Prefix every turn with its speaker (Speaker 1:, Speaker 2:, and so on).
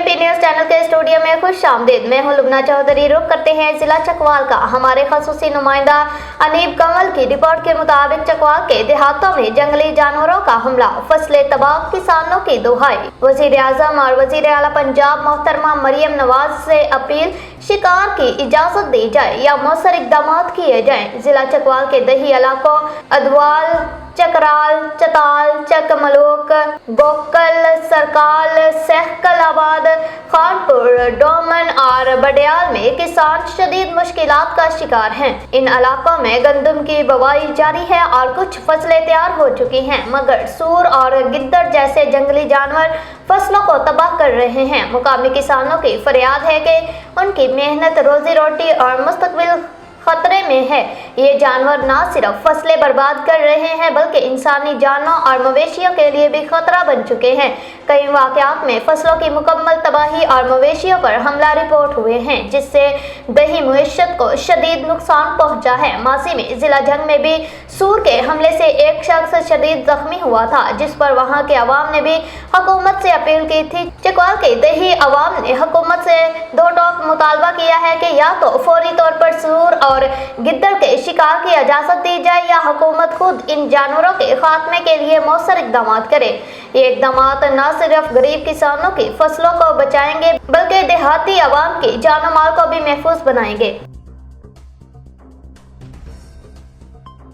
Speaker 1: P news channel के studio में खुश आमदीद। मैं हूं लुबना चौधरी। रुख करते हैं जिला चकवाल का। हमारे खसूसी नुमाइंदा अनीब कंवल की रिपोर्ट के मुताबिक चकवाल के देहातों में जंगली जानवरों का हमला, फसलें तबाह, किसानों की दुहाई। वजीर आजम और वजीर आला पंजाब मोहतरमा मरियम नवाज से अपील, शिकार की इजाजत दी जाए या मौसर इकदाम किए जाएं। जिला चकवाल के दही इलाकों अदवाल, चकराल, चताल, चकमलोक, गोकल, सरकाल, सहकलाबाद, खानपुर, डोमन और बडियाल में किसान शदीद मुश्किलात का शिकार हैं। इन इलाकों में गंदम की बुवाई जारी है और कुछ फसलें तैयार हो चुकी हैं, मगर सूर और गिद्दड़ जैसे जंगली जानवर फसलों को तबाह कर रहे हैं। मुकामी किसानों की फरियाद है कि उनकी मेहनत, रोजी रोटी और मुस्तकबिल खतरे में है। ये जानवर न सिर्फ फसलें बर्बाद कर रहे हैं बल्कि इंसानी जानों और मवेशियों के लिए भी खतरा बन चुके हैं। कई वाक़यात में फसलों की मुकम्मल तबाही और मवेशियों पर हमला रिपोर्ट हुए हैं, जिससे दही मुईशत को शदीद नुकसान पहुंचा है। मासी में जिला जंग में भी सूर के हमले से एक शख्स शदीद जख्मी हुआ था, जिस पर वहां के अवाम ने भी हुकूमत से अपील की थी। चकवाल के दही अवाम ने हुकूमत से दो टोक मुतालबा किया है कि या तो फौरी तौर पर सूर और गिद्दड़ के शिकार की इजाजत दी जाए या हुकूमत खुद इन जानवरों के खात्मे के लिए मौसर इकदाम करे। ये इकदाम न सिर्फ गरीब किसानों की फसलों को बचाएंगे बल्कि देहाती अवाम की जान माल को भी महफूज बनाएंगे।